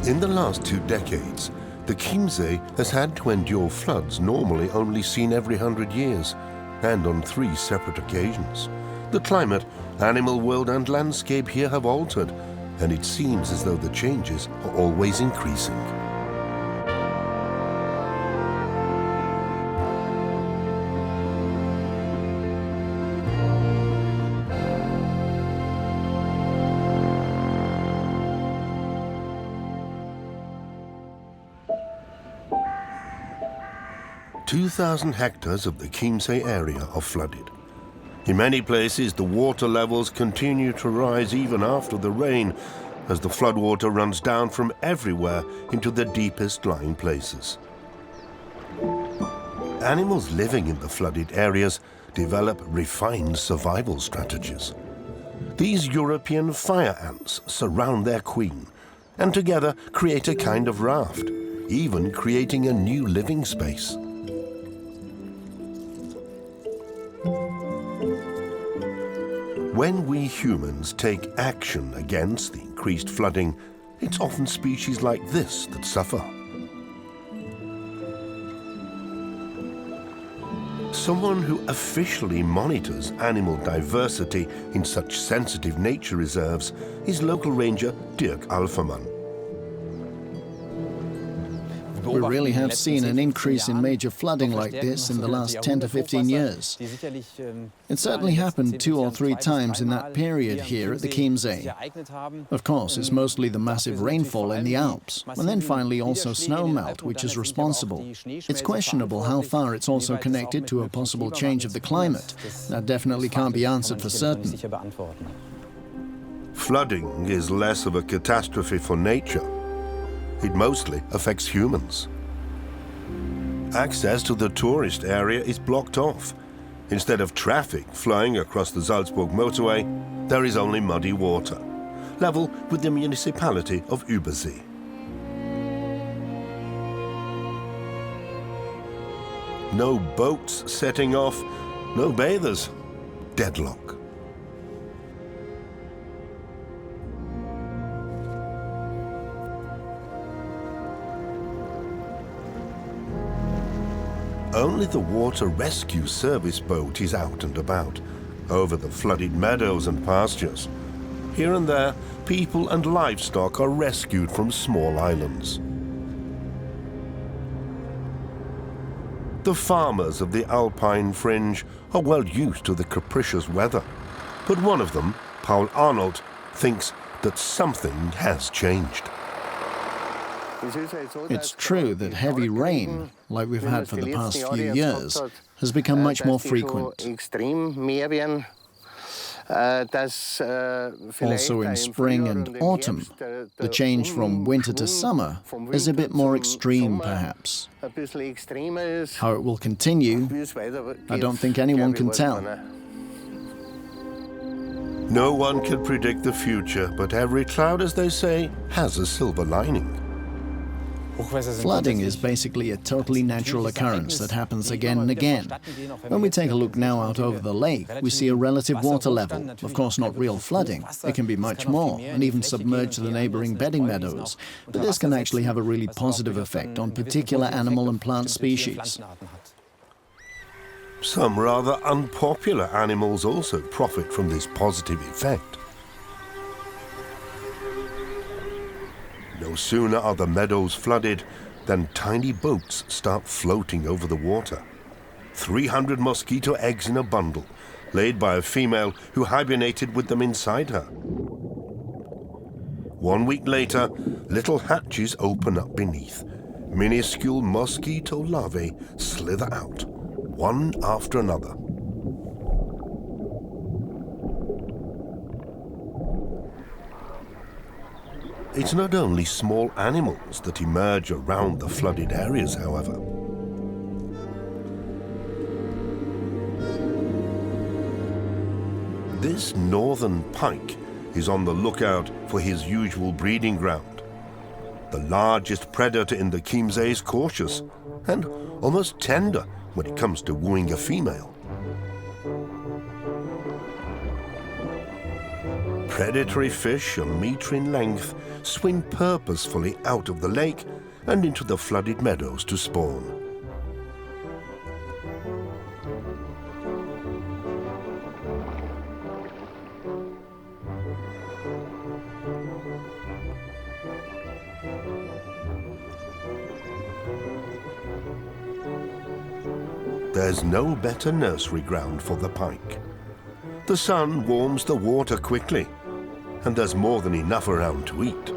In the last 2 decades, the Chiemsee has had to endure floods normally only seen every 100 years, and on 3 separate occasions. The climate, animal world and landscape here have altered, and it seems as though the changes are always increasing. "2,000 hectares of the Chiemsee area are flooded. In many places, the water levels continue to rise even after the rain, as the floodwater runs down from everywhere into the deepest lying places. Animals living in the flooded areas develop refined survival strategies. These European fire ants surround their queen, and together create a kind of raft, even creating a new living space. When we humans take action against the increased flooding, it's often species like this that suffer. Someone who officially monitors animal diversity in such sensitive nature reserves is local ranger Dirk Alfermann. We really have seen an increase in major flooding like this in the last 10 to 15 years. It certainly happened 2 or 3 times in that period here at the Chiemsee. Of course, it's mostly the massive rainfall in the Alps, and then finally also snowmelt, which is responsible. It's questionable how far it's also connected to a possible change of the climate. That definitely can't be answered for certain. Flooding is less of a catastrophe for nature. It mostly affects humans. Access to the tourist area is blocked off. Instead of traffic flying across the Salzburg motorway, there is only muddy water, level with the municipality of Übersee. No boats setting off, no bathers, deadlock. Only the water rescue service boat is out and about, over the flooded meadows and pastures. Here and there, people and livestock are rescued from small islands. The farmers of the Alpine fringe are well used to the capricious weather, but one of them, Paul Arnold, thinks that something has changed. It's true that heavy rain, like we've had for the past few years, has become much more frequent. Also in spring and autumn, the change from winter to summer is a bit more extreme, perhaps. How it will continue, I don't think anyone can tell. No one can predict the future, but every cloud, as they say, has a silver lining. Flooding is basically a totally natural occurrence that happens again and again. When we take a look now out over the lake, we see a relative water level. Of course, not real flooding. It can be much more, and even submerge the neighboring bedding meadows. But this can actually have a really positive effect on particular animal and plant species. Some rather unpopular animals also profit from this positive effect. No sooner are the meadows flooded than tiny boats start floating over the water. 300 mosquito eggs in a bundle, laid by a female who hibernated with them inside her. 1 week later, little hatches open up beneath. Minuscule mosquito larvae slither out, one after another. It's not only small animals that emerge around the flooded areas, however. This northern pike is on the lookout for his usual breeding ground. The largest predator in the Chiemsee is cautious and almost tender when it comes to wooing a female. Predatory fish, a metre in length, swim purposefully out of the lake and into the flooded meadows to spawn. There's no better nursery ground for the pike. The sun warms the water quickly, and there's more than enough around to eat.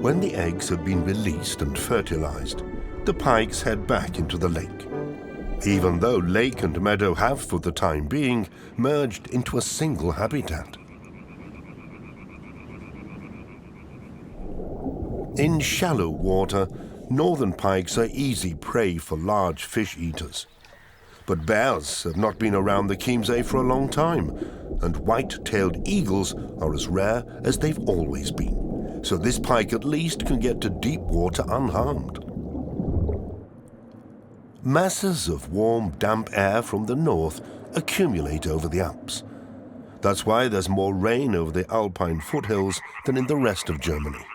When the eggs have been released and fertilized, the pikes head back into the lake, even though lake and meadow have, for the time being, merged into a single habitat. In shallow water, northern pikes are easy prey for large fish eaters. But bears have not been around the Chiemsee for a long time, and white-tailed eagles are as rare as they've always been. So this pike at least can get to deep water unharmed. Masses of warm, damp air from the north accumulate over the Alps. That's why there's more rain over the Alpine foothills than in the rest of Germany.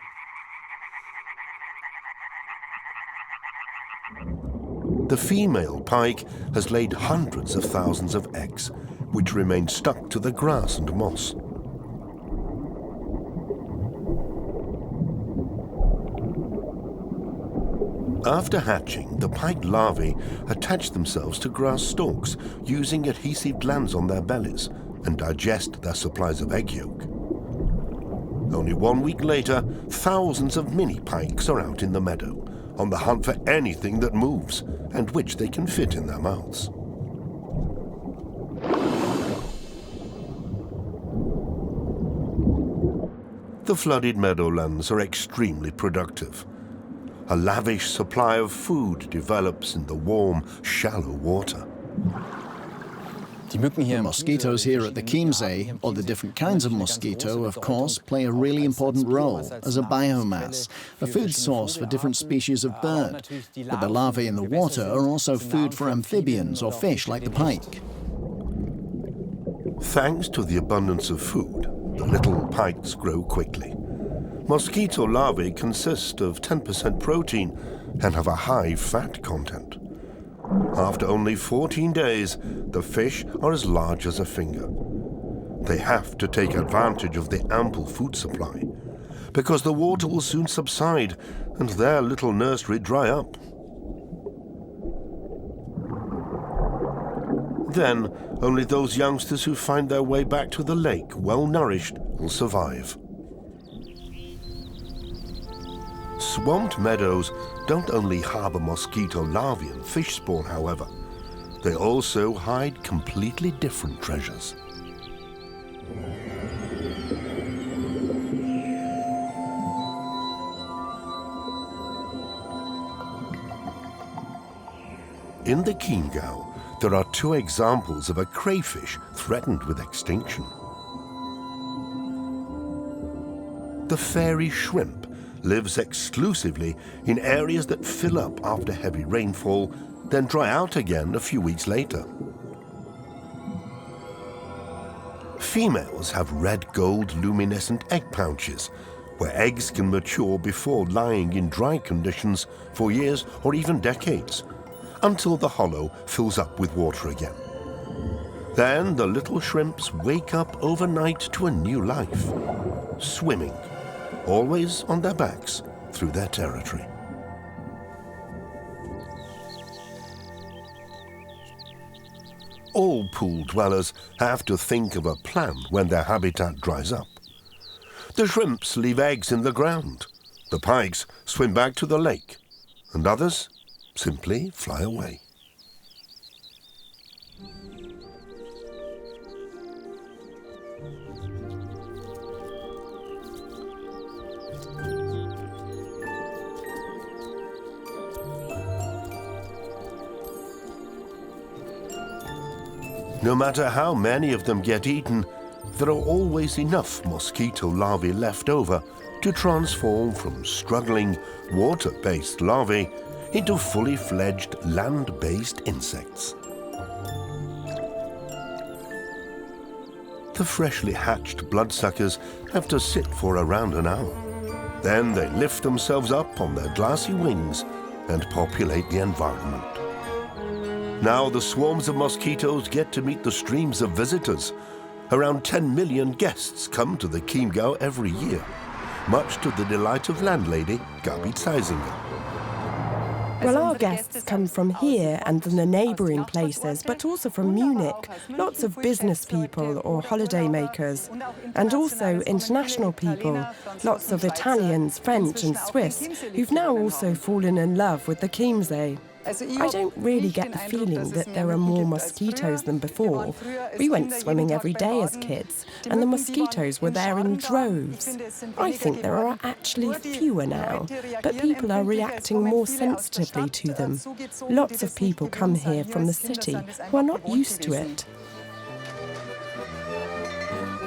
The female pike has laid hundreds of thousands of eggs, which remain stuck to the grass and moss. After hatching, the pike larvae attach themselves to grass stalks using adhesive glands on their bellies and digest their supplies of egg yolk. Only 1 week later, thousands of mini pikes are out in the meadow, on the hunt for anything that moves and which they can fit in their mouths. The flooded meadowlands are extremely productive. A lavish supply of food develops in the warm, shallow water. The mosquitoes here at the Chiemsee, or the different kinds of mosquito, of course, play a really important role as a biomass, a food source for different species of bird. But the larvae in the water are also food for amphibians or fish like the pike. Thanks to the abundance of food, the little pikes grow quickly. Mosquito larvae consist of 10% protein and have a high fat content. After only 14 days, the fish are as large as a finger. They have to take advantage of the ample food supply, because the water will soon subside and their little nursery dry up. Then, only those youngsters who find their way back to the lake well-nourished will survive. Swamped meadows don't only harbor mosquito larvae and fish spawn, however. They also hide completely different treasures. In the Chiemgau, there are 2 examples of a crayfish threatened with extinction. The fairy shrimp lives exclusively in areas that fill up after heavy rainfall, then dry out again a few weeks later. Females have red-gold luminescent egg pouches, where eggs can mature before lying in dry conditions for years or even decades, until the hollow fills up with water again. Then the little shrimps wake up overnight to a new life, swimming, always on their backs through their territory. All pool dwellers have to think of a plan when their habitat dries up. The shrimps leave eggs in the ground, the pikes swim back to the lake, and others simply fly away. No matter how many of them get eaten, there are always enough mosquito larvae left over to transform from struggling water-based larvae into fully fledged land-based insects. The freshly hatched bloodsuckers have to sit for around an hour. Then they lift themselves up on their glassy wings and populate the environment. Now the swarms of mosquitoes get to meet the streams of visitors. Around 10 million guests come to the Chiemgau every year, much to the delight of landlady Gabi Zeisinger. Well, our guests come from here and the neighbouring places, but also from Munich. Lots of business people or holiday makers, and also international people. Lots of Italians, French and Swiss, who've now also fallen in love with the Chiemsee. I don't really get the feeling that there are more mosquitoes than before. We went swimming every day as kids, and the mosquitoes were there in droves. I think there are actually fewer now, but people are reacting more sensitively to them. Lots of people come here from the city who are not used to it.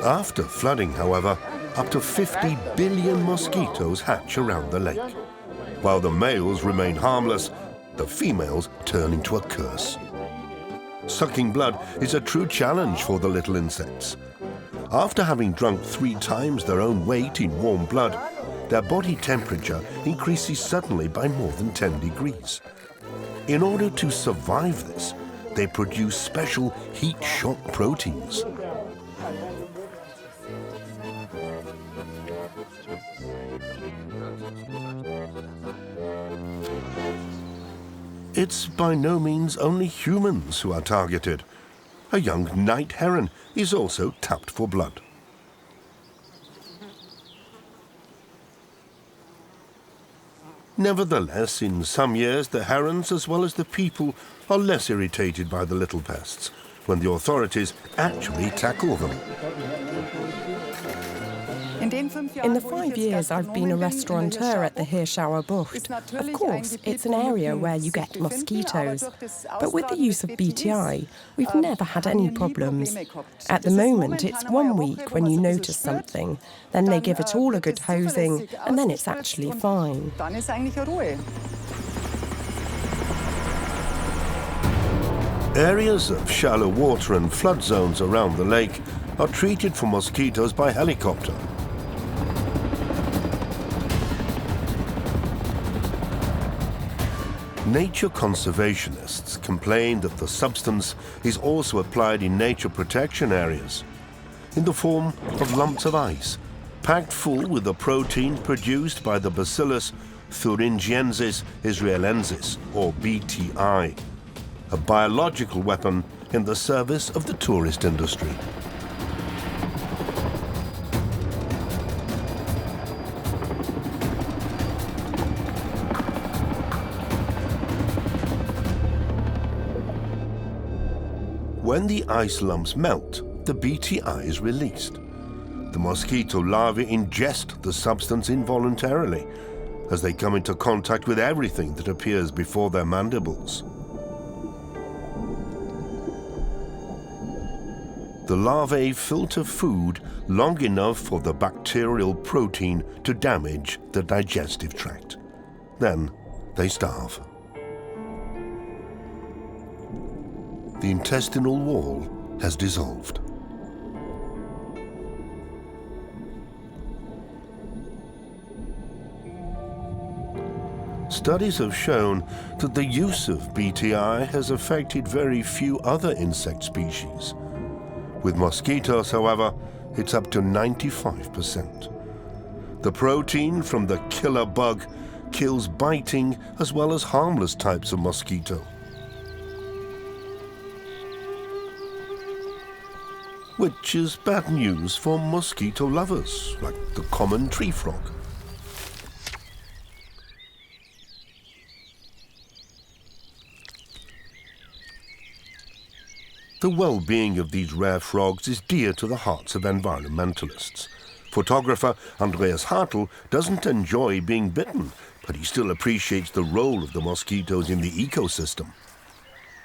After flooding, however, up to 50 billion mosquitoes hatch around the lake. While the males remain harmless, the females turn into a curse. Sucking blood is a true challenge for the little insects. After having drunk 3 times their own weight in warm blood, their body temperature increases suddenly by more than 10 degrees. In order to survive this, they produce special heat shock proteins. It's by no means only humans who are targeted. A young night heron is also tapped for blood. Nevertheless, in some years, the herons as well as the people are less irritated by the little pests when the authorities actually tackle them. In the 5 years I've been a restaurateur at the Hirschauer Bucht, of course, it's an area where you get mosquitoes. But with the use of BTI, we've never had any problems. At the moment, it's 1 week when you notice something. Then they give it all a good hosing, and then it's actually fine. Areas of shallow water and flood zones around the lake are treated for mosquitoes by helicopter. Nature conservationists complain that the substance is also applied in nature protection areas, in the form of lumps of ice, packed full with the protein produced by the bacillus thuringiensis israelensis, or BTI, a biological weapon in the service of the tourist industry. When the ice lumps melt, the BTI is released. The mosquito larvae ingest the substance involuntarily as they come into contact with everything that appears before their mandibles. The larvae filter food long enough for the bacterial protein to damage the digestive tract. Then they starve. The intestinal wall has dissolved. Studies have shown that the use of BTI has affected very few other insect species. With mosquitoes, however, it's up to 95%. The protein from the killer bug kills biting as well as harmless types of mosquito. Which is bad news for mosquito lovers, like the common tree frog. The well-being of these rare frogs is dear to the hearts of environmentalists. Photographer Andreas Hartl doesn't enjoy being bitten, but he still appreciates the role of the mosquitoes in the ecosystem.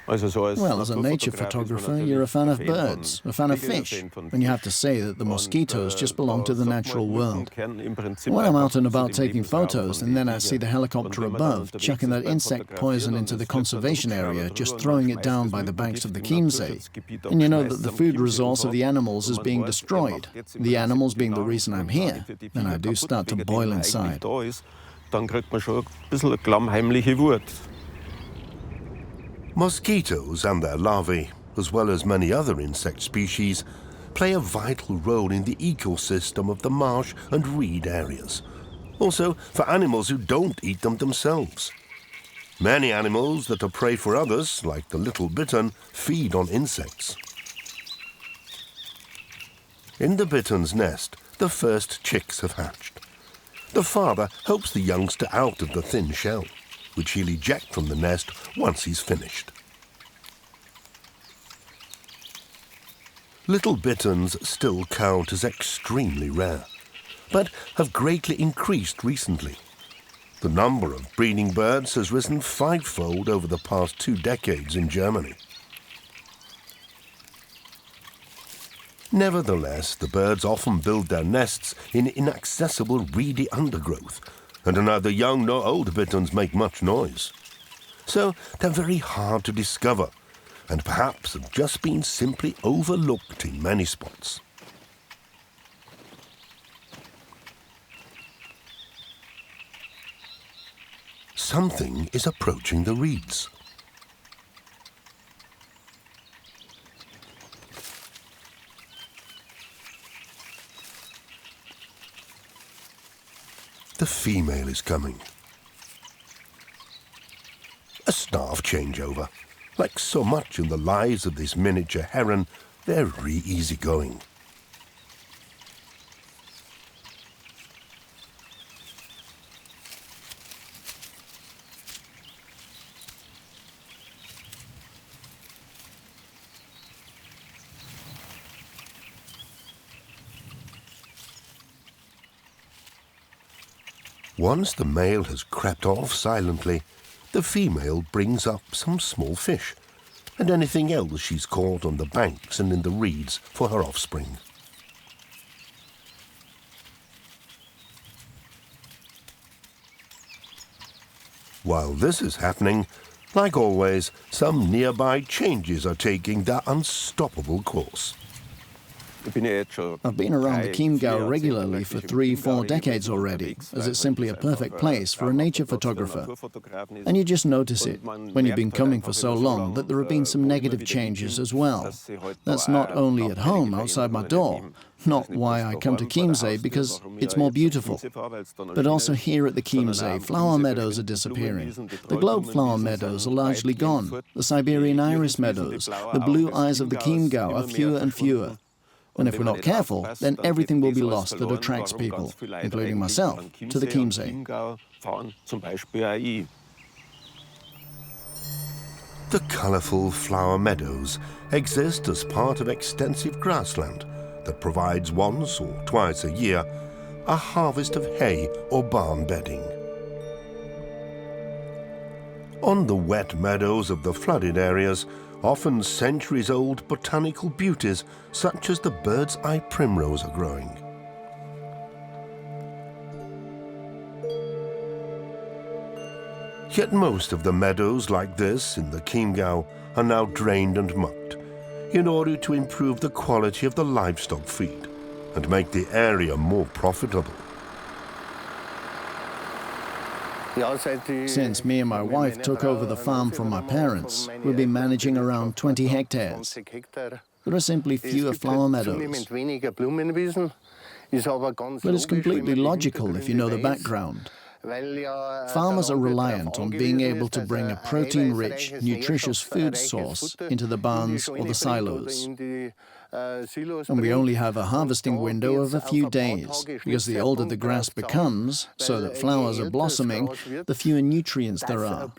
Well, as a nature photographer, you're a fan of birds, a fan of fish, and you have to say that the mosquitoes just belong to the natural world. When I'm out and about taking photos, and then I see the helicopter above, chucking that insect poison into the conservation area, just throwing it down by the banks of the Chiemsee, and you know that the food resource of the animals is being destroyed, the animals being the reason I'm here, then I do start to boil inside. Mosquitoes and their larvae, as well as many other insect species, play a vital role in the ecosystem of the marsh and reed areas. Also for animals who don't eat them themselves. Many animals that are prey for others, like the little bittern, feed on insects. In the bittern's nest, the first chicks have hatched. The father helps the youngster out of the thin shell, which he'll eject from the nest once he's finished. Little bitterns still count as extremely rare, but have greatly increased recently. The number of breeding birds has risen fivefold over the past 2 decades in Germany. Nevertheless, the birds often build their nests in inaccessible reedy undergrowth, and neither young nor old bitterns make much noise. So they're very hard to discover, and perhaps have just been simply overlooked in many spots. Something is approaching the reeds. The female is coming. A staff changeover. Like so much in the lives of this miniature heron, very easygoing. Once the male has crept off silently, the female brings up some small fish and anything else she's caught on the banks and in the reeds for her offspring. While this is happening, like always, some nearby changes are taking their unstoppable course. I've been around the Chiemgau regularly for 3-4 decades already, as it's simply a perfect place for a nature photographer. And you just notice it, when you've been coming for so long, that there have been some negative changes as well. That's not only at home, outside my door, not why I come to Chiemsee, because it's more beautiful, but also here at the Chiemsee, flower meadows are disappearing. The globe flower meadows are largely gone. The Siberian iris meadows, the blue eyes of the Chiemgau are fewer and fewer. And if we're not careful, then everything will be lost that attracts people, including myself, to the Chiemsee. The colourful flower meadows exist as part of extensive grassland that provides once or twice a year a harvest of hay or barn bedding. On the wet meadows of the flooded areas, often centuries-old botanical beauties such as the bird's eye primrose are growing. Yet most of the meadows like this in the Chiemgau are now drained and mucked in order to improve the quality of the livestock feed and make the area more profitable. Since me and my wife took over the farm from my parents, we've been managing around 20 hectares. There are simply fewer flower meadows. But it's completely logical if you know the background. Farmers are reliant on being able to bring a protein-rich, nutritious food source into the barns or the silos. And we only have a harvesting window of a few days, because the older the grass becomes, so that flowers are blossoming, the fewer nutrients there are.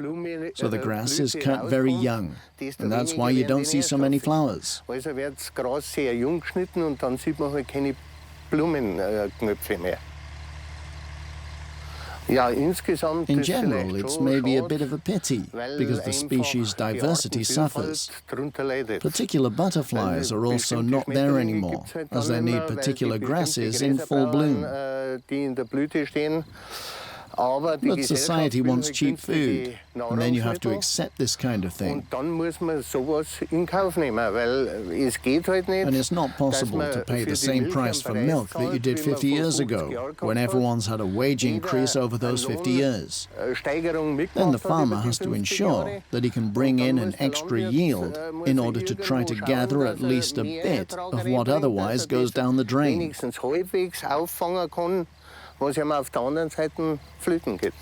So the grass is cut very young, and that's why you don't see so many flowers. In general, it's maybe a bit of a pity, because the species diversity suffers. Particular butterflies are also not there anymore, as they need particular grasses in full bloom. But society wants cheap food, and then you have to accept this kind of thing. And it's not possible to pay the same price for milk that you did 50 years ago, when everyone's had a wage increase over those 50 years. Then the farmer has to ensure that he can bring in an extra yield in order to try to gather at least a bit of what otherwise goes down the drain. Was ja mal auf der anderen Seite flöten geht.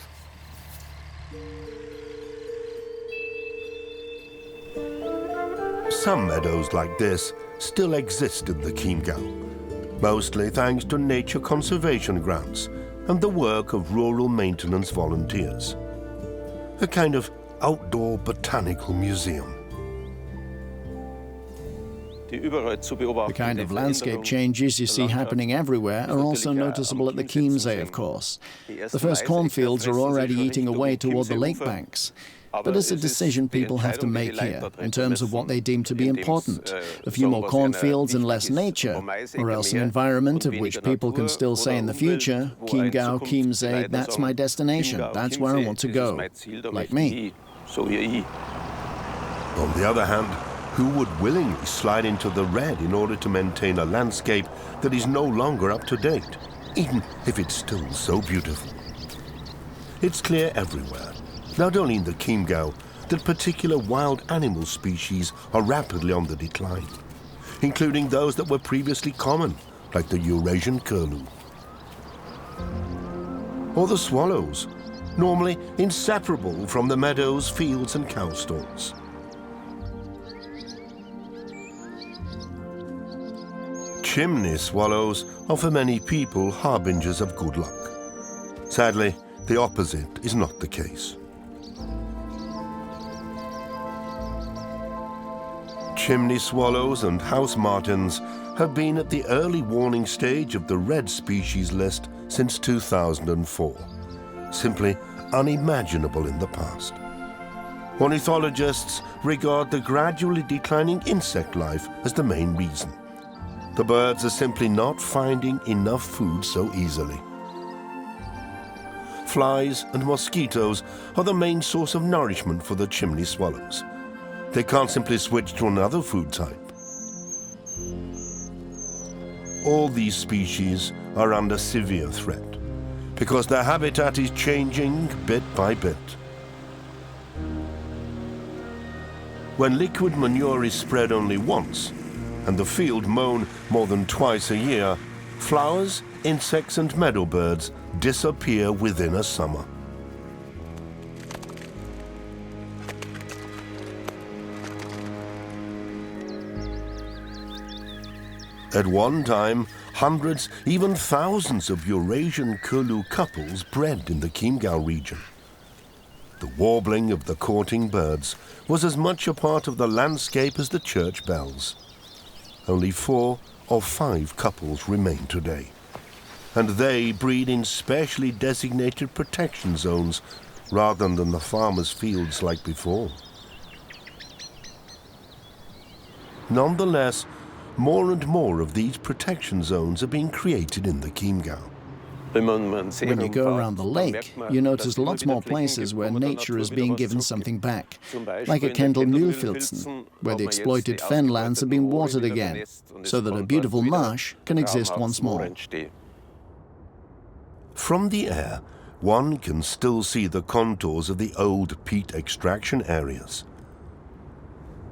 Some meadows like this still exist in the Chiemgau, mostly thanks to nature conservation grants and the work of rural maintenance volunteers. A kind of outdoor botanical museum. The kind of landscape changes you see happening everywhere are also noticeable at the Chiemsee, of course. The first cornfields are already eating away toward the lake banks. But it's a decision people have to make here, in terms of what they deem to be important. A few more cornfields and less nature, or else an environment of which people can still say in the future, Chiemgau, Chiemsee, that's my destination, that's where I want to go, like me. On the other hand, who would willingly slide into the red in order to maintain a landscape that is no longer up to date, even if it's still so beautiful? It's clear everywhere, not only in the Chiemgau, that particular wild animal species are rapidly on the decline, including those that were previously common, like the Eurasian curlew. Or the swallows, normally inseparable from the meadows, fields and cow stalls. Chimney swallows are for many people harbingers of good luck. Sadly, the opposite is not the case. Chimney swallows and house martins have been at the early warning stage of the red species list since 2004, simply unimaginable in the past. Ornithologists regard the gradually declining insect life as the main reason. The birds are simply not finding enough food so easily. Flies and mosquitoes are the main source of nourishment for the chimney swallows. They can't simply switch to another food type. All these species are under severe threat because their habitat is changing bit by bit. When liquid manure is spread only once, and the field mown more than twice a year, flowers, insects and meadowbirds disappear within a summer. At one time, hundreds, even thousands of Eurasian curlew couples bred in the Chiemgau region. The warbling of the courting birds was as much a part of the landscape as the church bells. Only 4 or 5 couples remain today, and they breed in specially designated protection zones rather than the farmers' fields like before. Nonetheless, more and more of these protection zones are being created in the Chiemgau. When you go around the lake, you notice lots more places where nature is being given something back, like at Kendal Mühlfilzen, where the exploited fenlands have been watered again, so that a beautiful marsh can exist once more. From the air, one can still see the contours of the old peat extraction areas.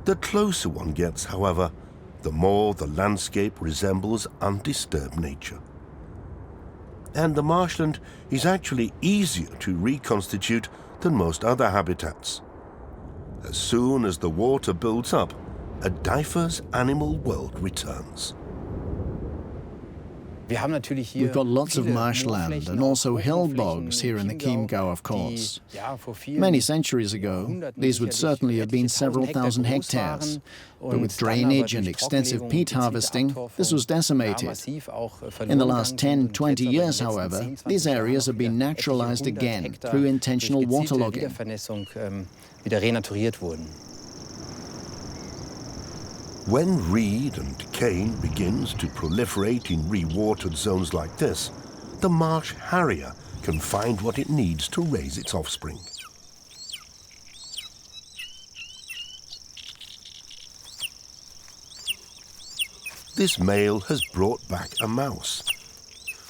The closer one gets, however, the more the landscape resembles undisturbed nature. And the marshland is actually easier to reconstitute than most other habitats. As soon as the water builds up, a diverse animal world returns. We've got lots of marshland and also hill bogs here in the Chiemgau, of course. Many centuries ago, these would certainly have been several thousand hectares. But with drainage and extensive peat harvesting, this was decimated. In the last 10-20 years, however, these areas have been naturalized again through intentional waterlogging. When reed and cane begins to proliferate in re-watered zones like this, the marsh harrier can find what it needs to raise its offspring. This male has brought back a mouse.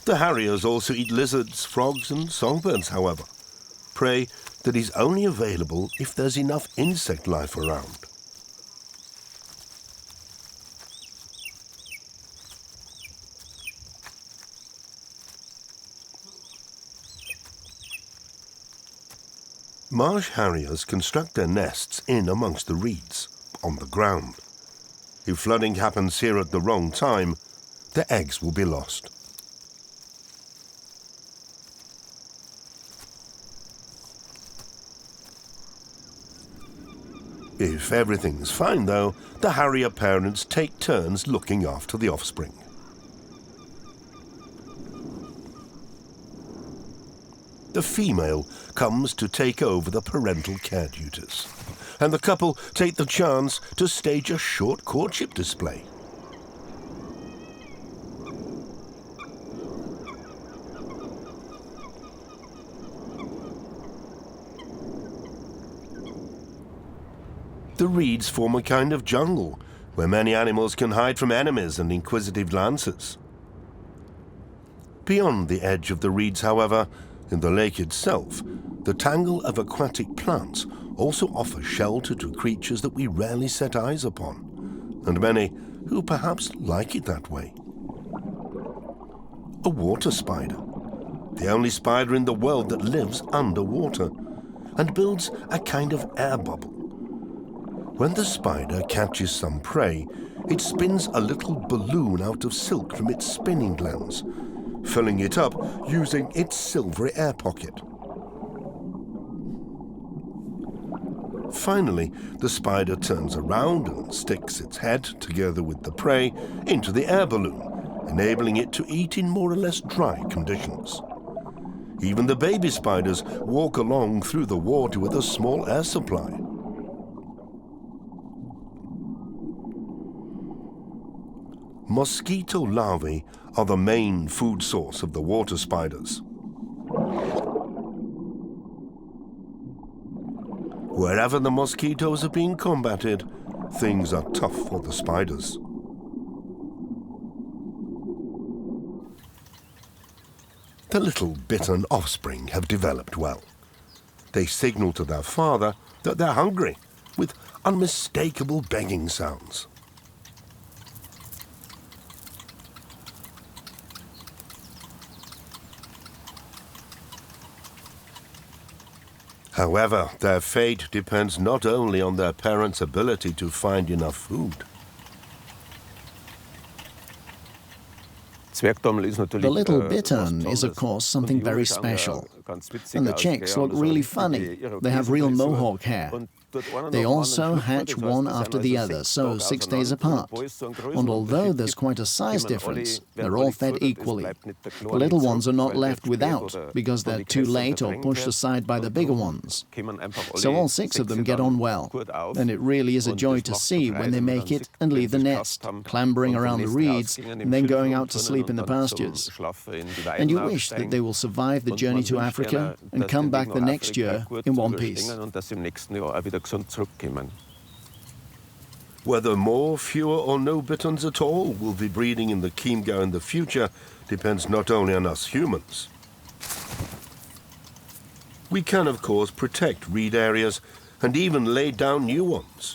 The harriers also eat lizards, frogs and songbirds, however, prey that is only available if there's enough insect life around. Marsh harriers construct their nests in amongst the reeds, on the ground. If flooding happens here at the wrong time, the eggs will be lost. If everything's fine, though, the harrier parents take turns looking after the offspring. The female comes to take over the parental care duties, and the couple take the chance to stage a short courtship display. The reeds form a kind of jungle where many animals can hide from enemies and inquisitive lancers. Beyond the edge of the reeds, however, in the lake itself, the tangle of aquatic plants also offers shelter to creatures that we rarely set eyes upon, and many who perhaps like it that way. A water spider, the only spider in the world that lives underwater and builds a kind of air bubble. When the spider catches some prey, it spins a little balloon out of silk from its spinning glands, filling it up using its silvery air pocket. Finally, the spider turns around and sticks its head, together with the prey, into the air balloon, enabling it to eat in more or less dry conditions. Even the baby spiders walk along through the water with a small air supply. Mosquito larvae are the main food source of the water spiders. Wherever the mosquitoes are being combated, things are tough for the spiders. The little bitten offspring have developed well. They signal to their father that they're hungry with unmistakable begging sounds. However, their fate depends not only on their parents' ability to find enough food. The little bittern is, of course, something very special. And the chicks look really funny. They have real mohawk hair. They also hatch one after the other, so 6 days apart. And although there's quite a size difference, they're all fed equally. The little ones are not left without, because they're too late or pushed aside by the bigger ones. So all 6 of them get on well. And it really is a joy to see when they make it and leave the nest, clambering around the reeds, and then going out to sleep in the pastures. And you wish that they will survive the journey to Africa and come back the next year in one piece. Whether more, fewer or no bitterns at all will be breeding in the Chiemgau in the future depends not only on us humans. We can, of course, protect reed areas and even lay down new ones.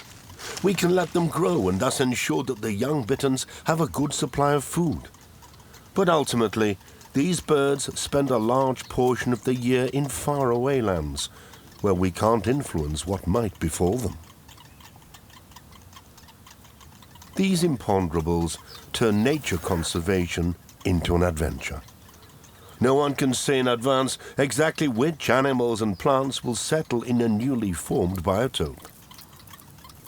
We can let them grow and thus ensure that the young bitterns have a good supply of food. But ultimately, these birds spend a large portion of the year in faraway lands, where we can't influence what might befall them. These imponderables turn nature conservation into an adventure. No one can say in advance exactly which animals and plants will settle in a newly formed biotope.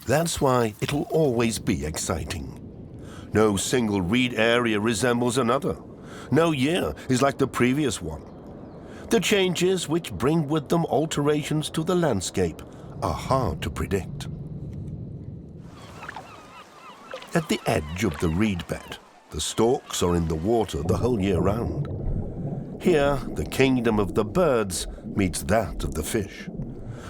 That's why it'll always be exciting. No single reed area resembles another. No year is like the previous one. The changes which bring with them alterations to the landscape are hard to predict. At the edge of the reed bed, the storks are in the water the whole year round. Here, the kingdom of the birds meets that of the fish.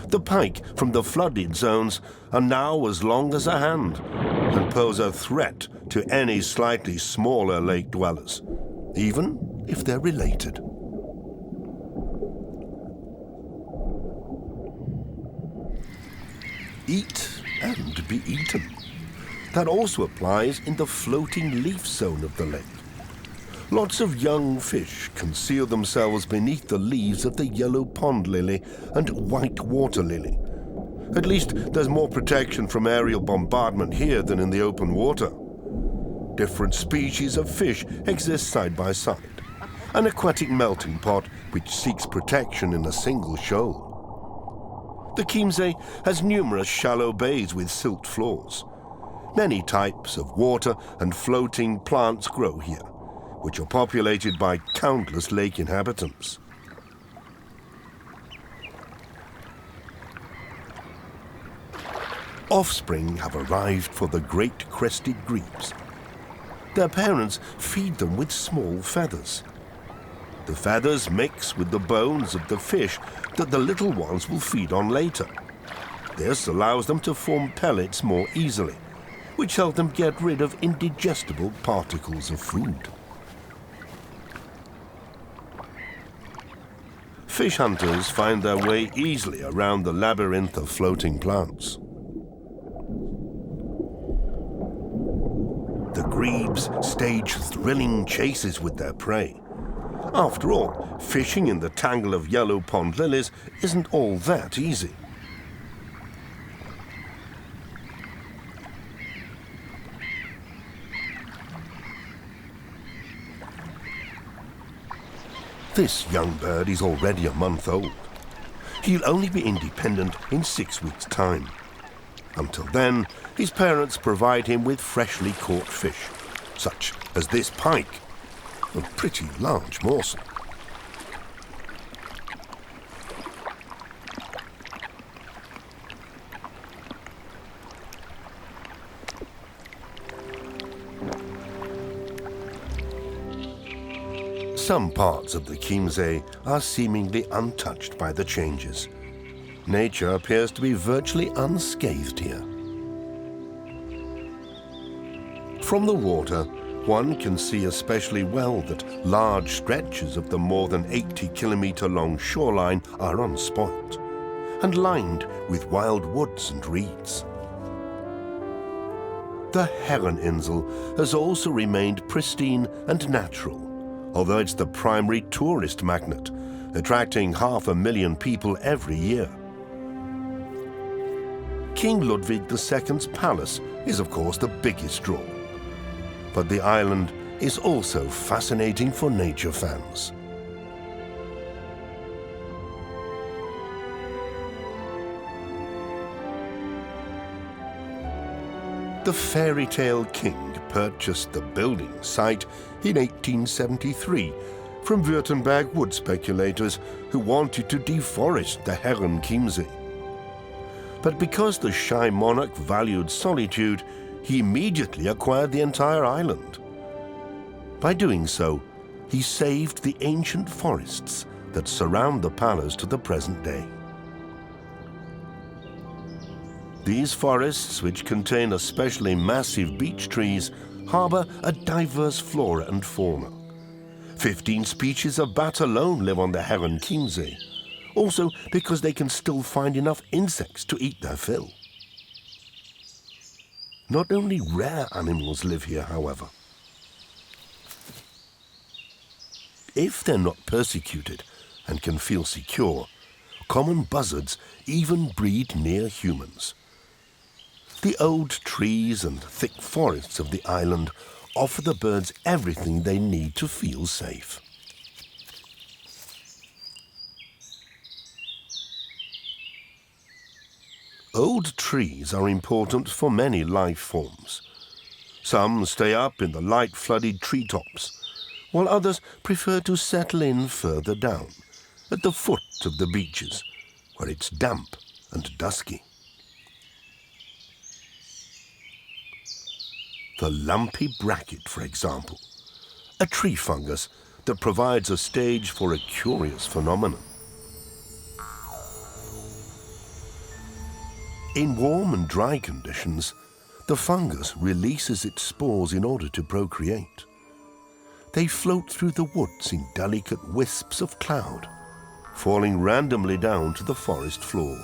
The pike from the flooded zones are now as long as a hand and pose a threat to any slightly smaller lake dwellers, even if they're related. Eat and be eaten. That also applies in the floating leaf zone of the lake. Lots of young fish conceal themselves beneath the leaves of the yellow pond lily and white water lily. At least there's more protection from aerial bombardment here than in the open water. Different species of fish exist side by side, an aquatic melting pot which seeks protection in a single shoal. The Chiemsee has numerous shallow bays with silt floors. Many types of water and floating plants grow here, which are populated by countless lake inhabitants. Offspring have arrived for the great crested grebes. Their parents feed them with small feathers. The feathers mix with the bones of the fish that the little ones will feed on later. This allows them to form pellets more easily, which help them get rid of indigestible particles of food. Fish hunters find their way easily around the labyrinth of floating plants. The grebes stage thrilling chases with their prey. After all, fishing in the tangle of yellow pond lilies isn't all that easy. This young bird is already a month old. He'll only be independent in 6 weeks' time. Until then, his parents provide him with freshly caught fish, such as this pike, a pretty large morsel. Some parts of the Chiemsee are seemingly untouched by the changes. Nature appears to be virtually unscathed here. From the water, one can see especially well that large stretches of the more than 80-kilometer-long shoreline are unspoilt and lined with wild woods and reeds. The Herreninsel has also remained pristine and natural, although it's the primary tourist magnet, attracting 500,000 people every year. King Ludwig II's palace is, of course, the biggest draw. But the island is also fascinating for nature fans. The fairy tale king purchased the building site in 1873 from Württemberg wood speculators who wanted to deforest the Herren Chiemsee. But because the shy monarch valued solitude, he immediately acquired the entire island. By doing so, he saved the ancient forests that surround the palace to the present day. These forests, which contain especially massive beech trees, harbor a diverse flora and fauna. 15 species of bat alone live on the Herren Chiemsee, also because they can still find enough insects to eat their fill. Not only rare animals live here, however. If they're not persecuted and can feel secure, common buzzards even breed near humans. The old trees and thick forests of the island offer the birds everything they need to feel safe. Old trees are important for many life forms. Some stay up in the light flooded treetops, while others prefer to settle in further down, at the foot of the beaches, where it's damp and dusky. The lumpy bracket, for example, a tree fungus that provides a stage for a curious phenomenon. In warm and dry conditions, the fungus releases its spores in order to procreate. They float through the woods in delicate wisps of cloud, falling randomly down to the forest floor.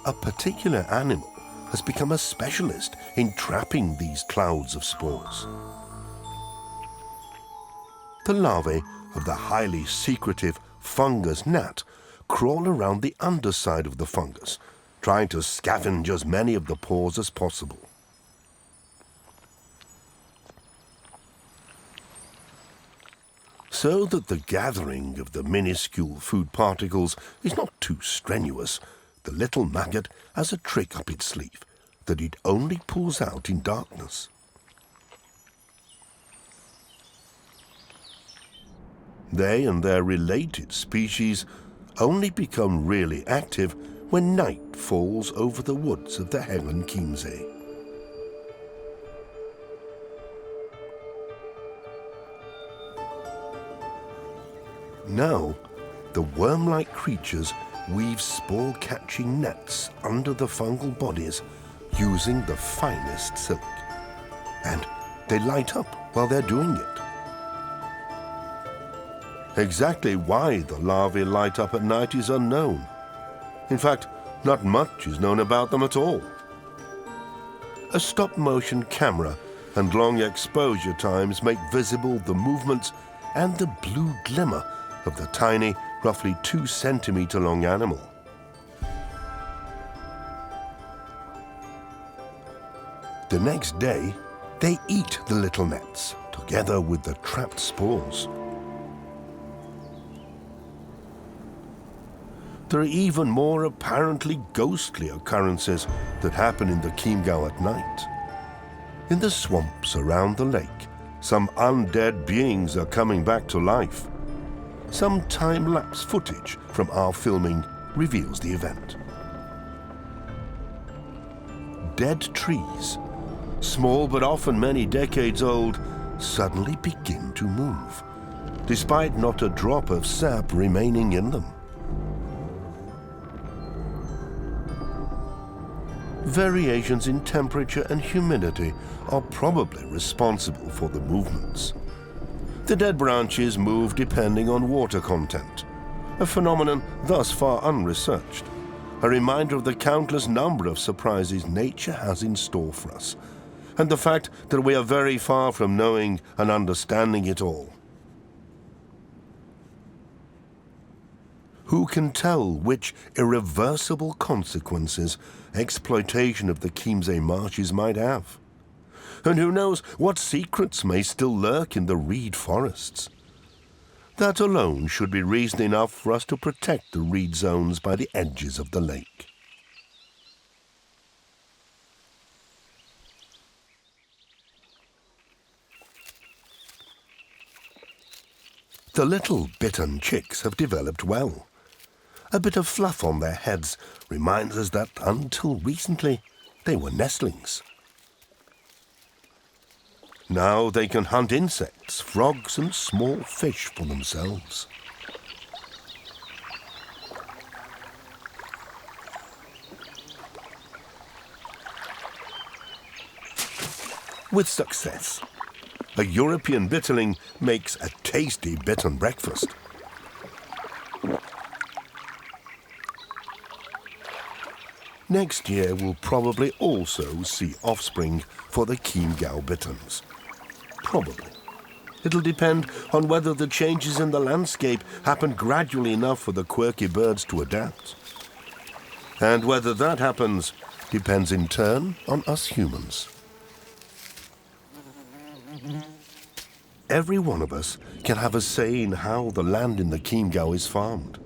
A particular animal has become a specialist in trapping these clouds of spores. The larvae of the highly secretive fungus gnat crawl around the underside of the fungus, trying to scavenge as many of the pores as possible. So that the gathering of the minuscule food particles is not too strenuous, the little maggot has a trick up its sleeve that it only pulls out in darkness. They and their related species only become really active when night falls over the woods of the Hellen Chiemsee. Now, the worm-like creatures weave spore-catching nets under the fungal bodies using the finest silk. And they light up while they're doing it. Exactly why the larvae light up at night is unknown. In fact, not much is known about them at all. A stop-motion camera and long exposure times make visible the movements and the blue glimmer of the tiny, roughly 2 centimeter long animal. The next day, they eat the little nets, together with the trapped spores. There are even more apparently ghostly occurrences that happen in the Chiemgau at night. In the swamps around the lake, some undead beings are coming back to life. Some time-lapse footage from our filming reveals the event. Dead trees, small but often many decades old, suddenly begin to move, despite not a drop of sap remaining in them. Variations in temperature and humidity are probably responsible for the movements. The dead branches move depending on water content, a phenomenon thus far unresearched, a reminder of the countless number of surprises nature has in store for us, and the fact that we are very far from knowing and understanding it all. Who can tell which irreversible consequences exploitation of the Chiemsee marshes might have? And who knows what secrets may still lurk in the reed forests? That alone should be reason enough for us to protect the reed zones by the edges of the lake. The little bittern chicks have developed well. A bit of fluff on their heads reminds us that until recently they were nestlings. Now they can hunt insects, frogs and small fish for themselves. With success, a European bitterling makes a tasty bittern breakfast. Next year we'll probably also see offspring for the Chiemgau bitterns. Probably. It'll depend on whether the changes in the landscape happen gradually enough for the quirky birds to adapt. And whether that happens depends in turn on us humans. every one of us can have a say in how the land in the Chiemgau is farmed.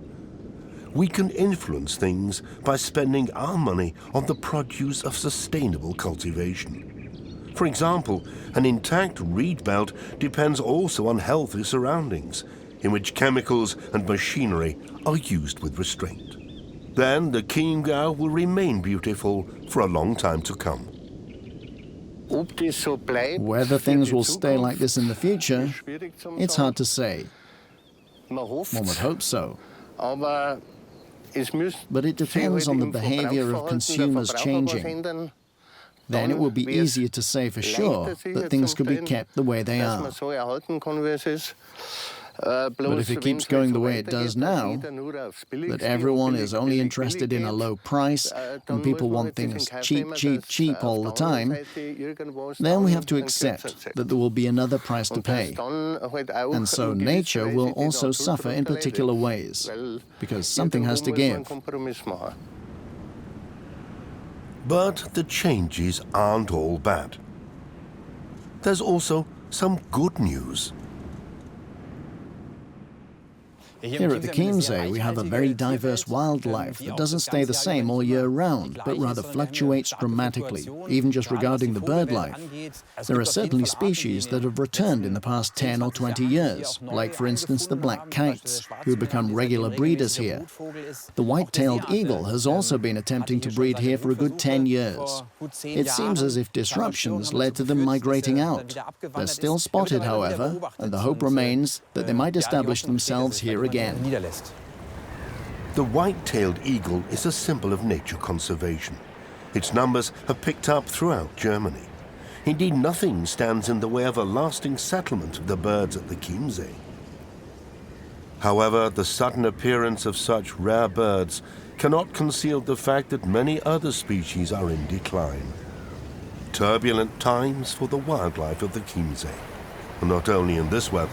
We can influence things by spending our money on the produce of sustainable cultivation. For example, an intact reed belt depends also on healthy surroundings, in which chemicals and machinery are used with restraint. Then the Chiemgau will remain beautiful for a long time to come. Whether things will stay like this in the future, it's hard to say. One would hope so. But it depends on the behavior of consumers changing. Then it will be easier to say for sure that things could be kept the way they are. But if it keeps going the way it does now, that everyone is only interested in a low price and people want things cheap, cheap, cheap all the time, then we have to accept that there will be another price to pay. And so nature will also suffer in particular ways, because something has to give. But the changes aren't all bad. There's also some good news. Here at the Chiemsee, we have a very diverse wildlife that doesn't stay the same all year round, but rather fluctuates dramatically, even just regarding the bird life. There are certainly species that have returned in the past 10 or 20 years, like for instance the black kites, who have become regular breeders here. The white-tailed eagle has also been attempting to breed here for a good 10 years. It seems as if disruptions led to them migrating out. They're still spotted, however, and the hope remains that they might establish themselves here again. The white-tailed eagle is a symbol of nature conservation. Its numbers have picked up throughout Germany. Indeed, nothing stands in the way of a lasting settlement of the birds at the Chiemsee. However, the sudden appearance of such rare birds cannot conceal the fact that many other species are in decline. Turbulent times for the wildlife of the Chiemsee, not only in this weather.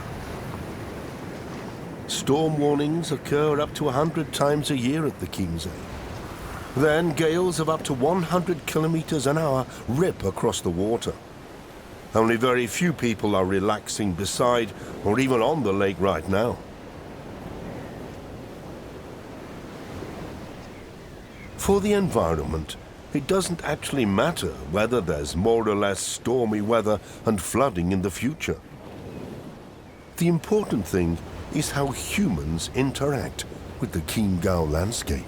Storm warnings occur up to 100 times a year at the Chiemsee. Then gales of up to 100 kilometers an hour rip across the water. Only very few people are relaxing beside or even on the lake right now. For the environment, it doesn't actually matter whether there's more or less stormy weather and flooding in the future. The important thing is how humans interact with the Chiemgau landscape.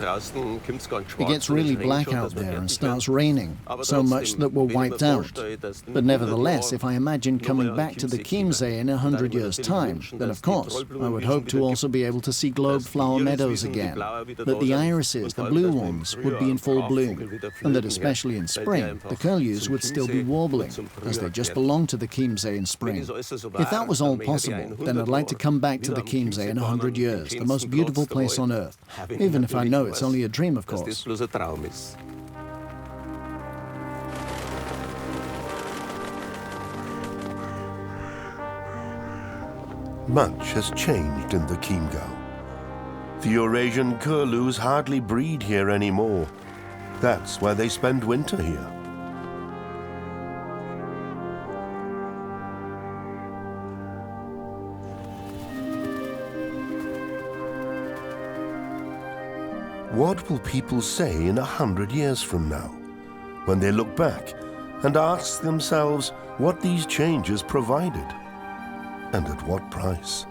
It gets really black out there and starts raining, so much that we're wiped out. But nevertheless, if I imagine coming back to the Chiemsee in 100 years' time, then of course, I would hope to also be able to see globe flower meadows again, that the irises, the blue ones, would be in full bloom, and that especially in spring, the curlews would still be warbling, as they just belong to the Chiemsee in spring. If that was all possible, then I'd like to come back to the Chiemsee in 100 years, the most beautiful place on earth, even if I know it's only a dream, of course. Much has changed in the Chiemgau. The Eurasian curlews hardly breed here anymore. That's why they spend winter here. What will people say in 100 years from now, when they look back and ask themselves what these changes provided, and at what price?